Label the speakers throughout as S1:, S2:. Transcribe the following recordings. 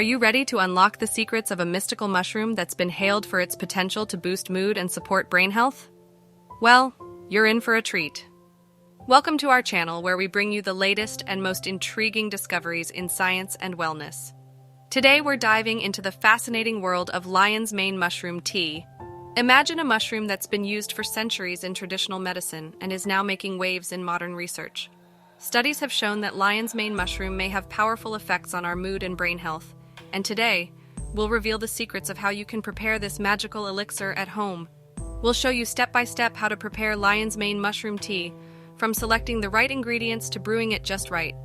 S1: Are you ready to unlock the secrets of a mystical mushroom that's been hailed for its potential to boost mood and support brain health? Well, you're in for a treat. Welcome to our channel where we bring you the latest and most intriguing discoveries in science and wellness. Today we're diving into the fascinating world of lion's mane mushroom tea. Imagine a mushroom that's been used for centuries in traditional medicine and is now making waves in modern research. Studies have shown that lion's mane mushroom may have powerful effects on our mood and brain health. And today, we'll reveal the secrets of how you can prepare this magical elixir at home. We'll show you step-by-step how to prepare lion's mane mushroom tea, from selecting the right ingredients to brewing it just right.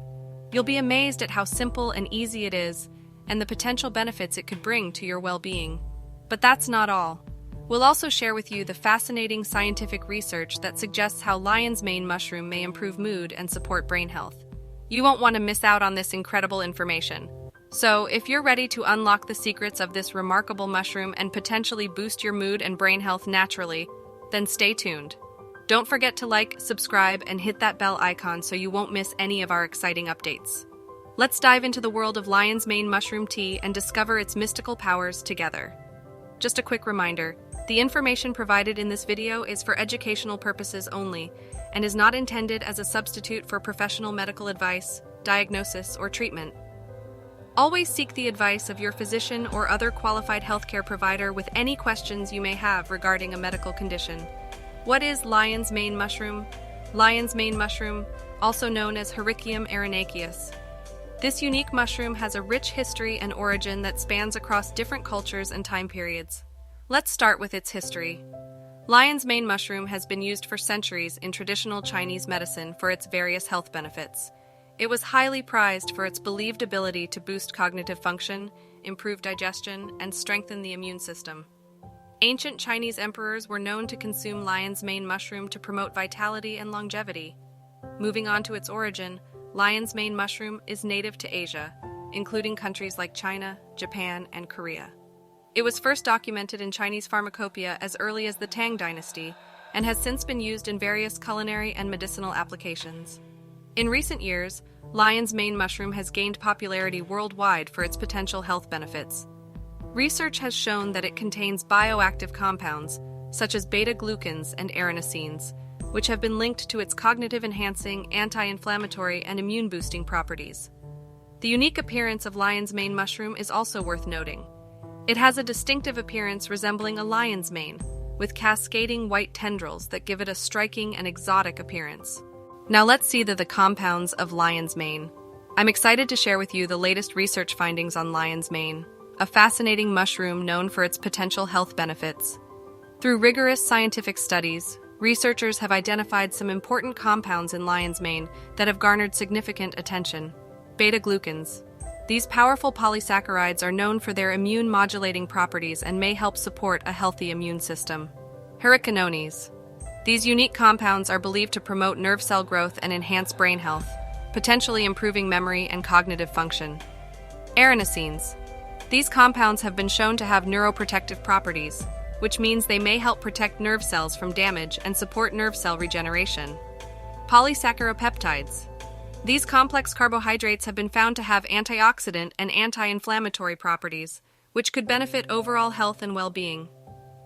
S1: You'll be amazed at how simple and easy it is, and the potential benefits it could bring to your well-being. But that's not all. We'll also share with you the fascinating scientific research that suggests how lion's mane mushroom may improve mood and support brain health. You won't want to miss out on this incredible information. So, if you're ready to unlock the secrets of this remarkable mushroom and potentially boost your mood and brain health naturally, then stay tuned. Don't forget to like, subscribe, and hit that bell icon so you won't miss any of our exciting updates. Let's dive into the world of lion's mane mushroom tea and discover its mystical powers together. Just a quick reminder, the information provided in this video is for educational purposes only and is not intended as a substitute for professional medical advice, diagnosis, or treatment. Always seek the advice of your physician or other qualified healthcare provider with any questions you may have regarding a medical condition. What is lion's mane mushroom? Lion's mane mushroom, also known as Hericium erinaceus. This unique mushroom has a rich history and origin that spans across different cultures and time periods. Let's start with its history. Lion's mane mushroom has been used for centuries in traditional Chinese medicine for its various health benefits. It was highly prized for its believed ability to boost cognitive function, improve digestion, and strengthen the immune system. Ancient Chinese emperors were known to consume lion's mane mushroom to promote vitality and longevity. Moving on to its origin, lion's mane mushroom is native to Asia, including countries like China, Japan, and Korea. It was first documented in Chinese pharmacopoeia as early as the Tang Dynasty and has since been used in various culinary and medicinal applications. In recent years, lion's mane mushroom has gained popularity worldwide for its potential health benefits. Research has shown that it contains bioactive compounds, such as beta-glucans and erinacines, which have been linked to its cognitive-enhancing, anti-inflammatory, and immune-boosting properties. The unique appearance of lion's mane mushroom is also worth noting. It has a distinctive appearance resembling a lion's mane, with cascading white tendrils that give it a striking and exotic appearance. Now let's see the compounds of lion's mane. I'm excited to share with you the latest research findings on lion's mane, a fascinating mushroom known for its potential health benefits. Through rigorous scientific studies, researchers have identified some important compounds in lion's mane that have garnered significant attention. Beta-glucans. These powerful polysaccharides are known for their immune-modulating properties and may help support a healthy immune system. Hurricanones. These unique compounds are believed to promote nerve cell growth and enhance brain health, potentially improving memory and cognitive function. Erinacines. These compounds have been shown to have neuroprotective properties, which means they may help protect nerve cells from damage and support nerve cell regeneration. Polysaccharopeptides. These complex carbohydrates have been found to have antioxidant and anti-inflammatory properties, which could benefit overall health and well-being.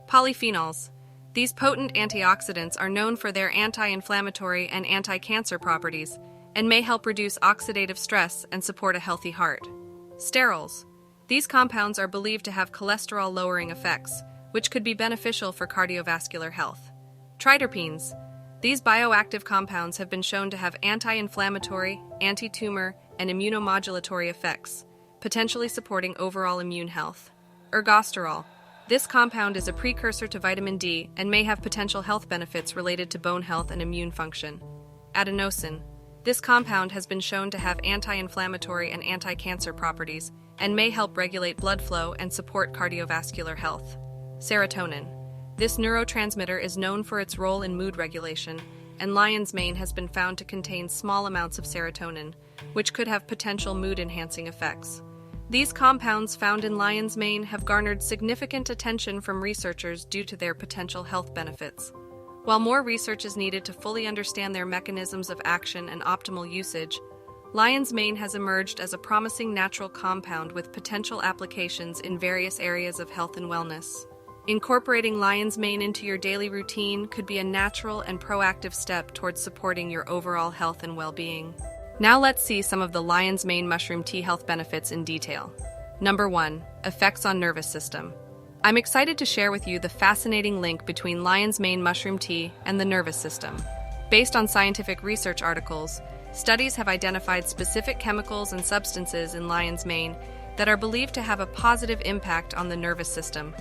S1: Polyphenols. These potent antioxidants are known for their anti-inflammatory and anti-cancer properties and may help reduce oxidative stress and support a healthy heart. Sterols. These compounds are believed to have cholesterol-lowering effects, which could be beneficial for cardiovascular health. Triterpenes. These bioactive compounds have been shown to have anti-inflammatory, anti-tumor, and immunomodulatory effects, potentially supporting overall immune health. Ergosterol. This compound is a precursor to vitamin D and may have potential health benefits related to bone health and immune function. Adenosine. This compound has been shown to have anti-inflammatory and anti-cancer properties and may help regulate blood flow and support cardiovascular health. Serotonin. This neurotransmitter is known for its role in mood regulation, and lion's mane has been found to contain small amounts of serotonin, which could have potential mood-enhancing effects. These compounds found in lion's mane have garnered significant attention from researchers due to their potential health benefits. While more research is needed to fully understand their mechanisms of action and optimal usage, lion's mane has emerged as a promising natural compound with potential applications in various areas of health and wellness. Incorporating lion's mane into your daily routine could be a natural and proactive step towards supporting your overall health and well-being. Now let's see some of the lion's mane mushroom tea health benefits in detail. Number 1. Effects on nervous system. I'm excited to share with you the fascinating link between lion's mane mushroom tea and the nervous system. Based on scientific research articles, studies have identified specific chemicals and substances in lion's mane that are believed to have a positive impact on the nervous system.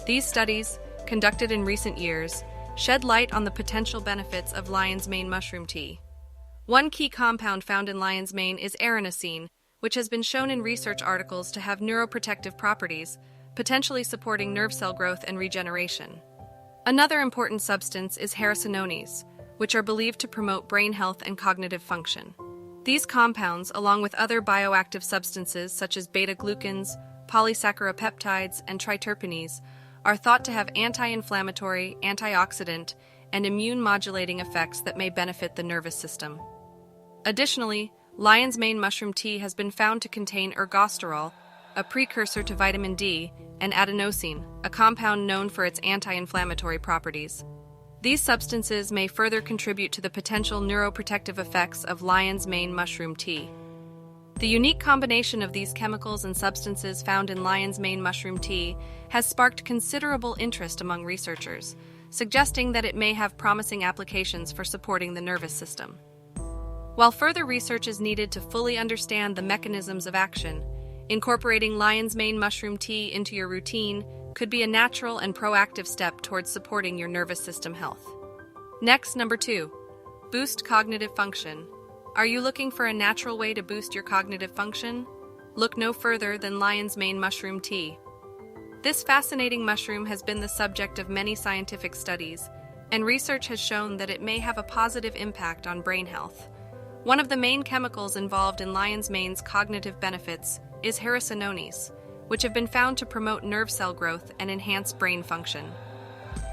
S1: These studies, conducted in recent years, shed light on the potential benefits of lion's mane mushroom tea. One key compound found in lion's mane is erinacine, which has been shown in research articles to have neuroprotective properties, potentially supporting nerve cell growth and regeneration. Another important substance is hericinones, which are believed to promote brain health and cognitive function. These compounds, along with other bioactive substances such as beta-glucans, polysaccharopeptides, and triterpenes, are thought to have anti-inflammatory, antioxidant, and immune-modulating effects that may benefit the nervous system. Additionally, lion's mane mushroom tea has been found to contain ergosterol, a precursor to vitamin D, and adenosine, a compound known for its anti-inflammatory properties. These substances may further contribute to the potential neuroprotective effects of lion's mane mushroom tea. The unique combination of these chemicals and substances found in lion's mane mushroom tea has sparked considerable interest among researchers, suggesting that it may have promising applications for supporting the nervous system. While further research is needed to fully understand the mechanisms of action, incorporating lion's mane mushroom tea into your routine could be a natural and proactive step towards supporting your nervous system health. Next, number 2. Boost cognitive function. Are you looking for a natural way to boost your cognitive function? Look no further than lion's mane mushroom tea. This fascinating mushroom has been the subject of many scientific studies, and research has shown that it may have a positive impact on brain health. One of the main chemicals involved in lion's mane's cognitive benefits is hericinones, which have been found to promote nerve cell growth and enhance brain function.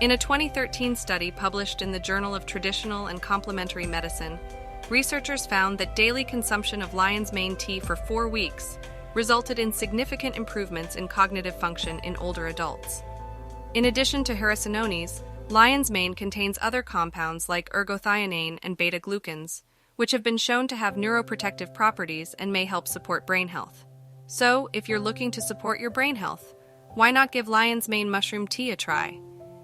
S1: In a 2013 study published in the Journal of Traditional and Complementary Medicine, researchers found that daily consumption of lion's mane tea for 4 weeks resulted in significant improvements in cognitive function in older adults. In addition to hericinones, lion's mane contains other compounds like ergothioneine and beta-glucans, which have been shown to have neuroprotective properties and may help support brain health. So, if you're looking to support your brain health, why not give lion's mane mushroom tea a try?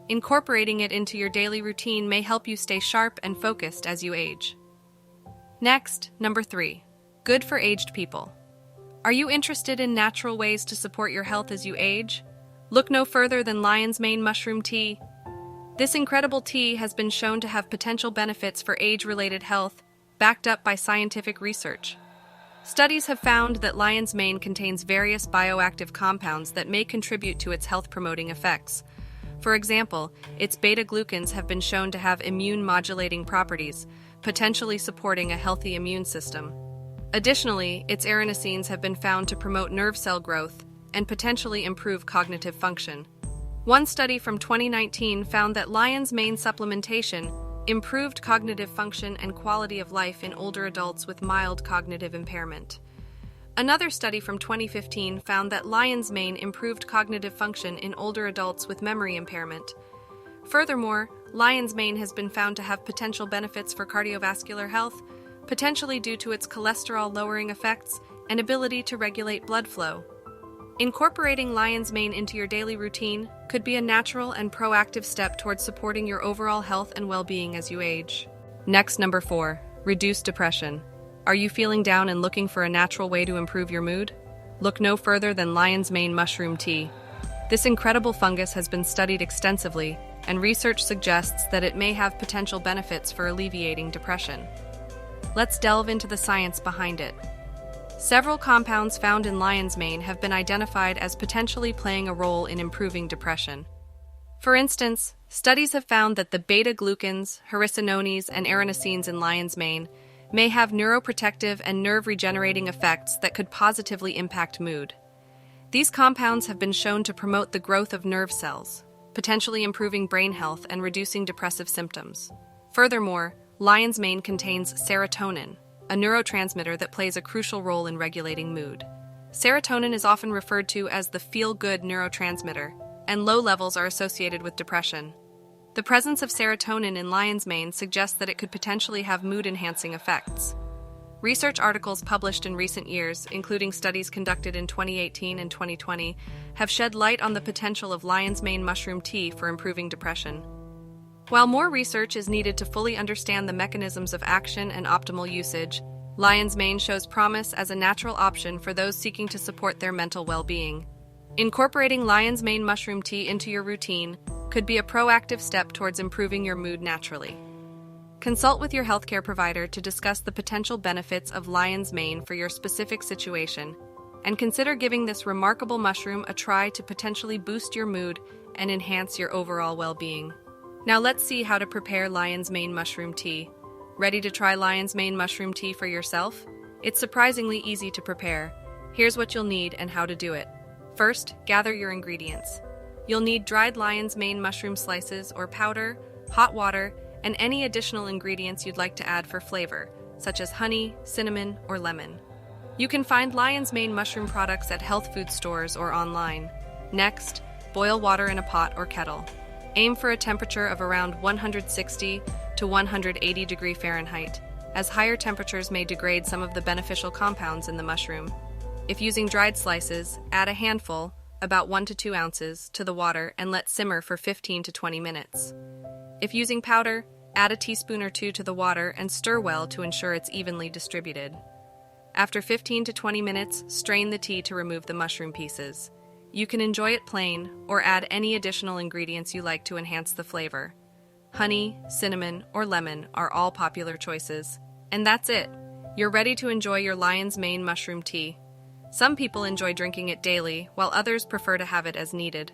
S1: Incorporating it into your daily routine may help you stay sharp and focused as you age. Next, number 3. Good for aged people. Are you interested in natural ways to support your health as you age? Look no further than lion's mane mushroom tea. This incredible tea has been shown to have potential benefits for age-related health, backed up by scientific research. Studies have found that lion's mane contains various bioactive compounds that may contribute to its health-promoting effects. For example, its beta-glucans have been shown to have immune-modulating properties, potentially supporting a healthy immune system. Additionally, its erinacines have been found to promote nerve cell growth and potentially improve cognitive function. One study from 2019 found that lion's mane supplementation improved cognitive function and quality of life in older adults with mild cognitive impairment. Another study from 2015 found that lion's mane improved cognitive function in older adults with memory impairment. Furthermore, lion's mane has been found to have potential benefits for cardiovascular health, potentially due to its cholesterol-lowering effects and ability to regulate blood flow. Incorporating lion's mane into your daily routine could be a natural and proactive step towards supporting your overall health and well-being as you age. Next, number 4. Reduce depression. Are you feeling down and looking for a natural way to improve your mood? Look no further than lion's mane mushroom tea. This incredible fungus has been studied extensively, and research suggests that it may have potential benefits for alleviating depression. Let's delve into the science behind it. Several compounds found in lion's mane have been identified as potentially playing a role in improving depression. For instance, studies have found that the beta-glucans, hericinones, and erinacines in lion's mane may have neuroprotective and nerve-regenerating effects that could positively impact mood. These compounds have been shown to promote the growth of nerve cells, potentially improving brain health and reducing depressive symptoms. Furthermore, lion's mane contains serotonin, a neurotransmitter that plays a crucial role in regulating mood. Serotonin is often referred to as the feel-good neurotransmitter, and low levels are associated with depression. The presence of serotonin in lion's mane suggests that it could potentially have mood-enhancing effects. Research articles published in recent years, including studies conducted in 2018 and 2020, have shed light on the potential of lion's mane mushroom tea for improving depression. While more research is needed to fully understand the mechanisms of action and optimal usage, lion's mane shows promise as a natural option for those seeking to support their mental well-being. Incorporating lion's mane mushroom tea into your routine could be a proactive step towards improving your mood naturally. Consult with your healthcare provider to discuss the potential benefits of lion's mane for your specific situation, and consider giving this remarkable mushroom a try to potentially boost your mood and enhance your overall well-being. Now let's see how to prepare lion's mane mushroom tea. Ready to try lion's mane mushroom tea for yourself? It's surprisingly easy to prepare. Here's what you'll need and how to do it. First, gather your ingredients. You'll need dried lion's mane mushroom slices or powder, hot water, and any additional ingredients you'd like to add for flavor, such as honey, cinnamon, or lemon. You can find lion's mane mushroom products at health food stores or online. Next, boil water in a pot or kettle. Aim for a temperature of around 160 to 180 degrees Fahrenheit, as higher temperatures may degrade some of the beneficial compounds in the mushroom. If using dried slices, add a handful, about 1 to 2 ounces, to the water and let simmer for 15 to 20 minutes. If using powder, add a teaspoon or two to the water and stir well to ensure it's evenly distributed. After 15 to 20 minutes, strain the tea to remove the mushroom pieces. You can enjoy it plain or add any additional ingredients you like to enhance the flavor. Honey, cinnamon, or lemon are all popular choices. And that's it. You're ready to enjoy your lion's mane mushroom tea. Some people enjoy drinking it daily, while others prefer to have it as needed.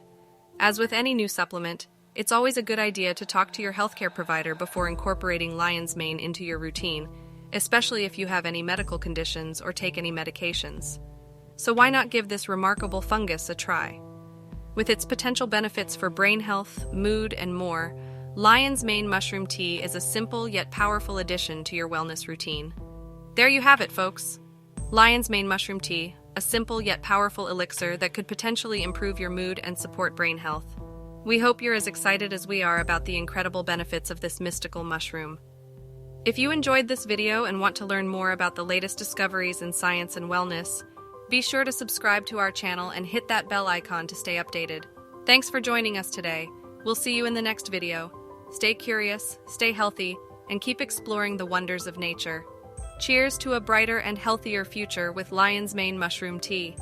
S1: As with any new supplement, it's always a good idea to talk to your healthcare provider before incorporating lion's mane into your routine, especially if you have any medical conditions or take any medications. So why not give this remarkable fungus a try? With its potential benefits for brain health, mood, and more, lion's mane mushroom tea is a simple yet powerful addition to your wellness routine. There you have it, folks. Lion's mane mushroom tea, a simple yet powerful elixir that could potentially improve your mood and support brain health. We hope you're as excited as we are about the incredible benefits of this mystical mushroom. If you enjoyed this video and want to learn more about the latest discoveries in science and wellness, be sure to subscribe to our channel and hit that bell icon to stay updated. Thanks for joining us today. We'll see you in the next video. Stay curious, stay healthy, and keep exploring the wonders of nature. Cheers to a brighter and healthier future with lion's mane mushroom tea.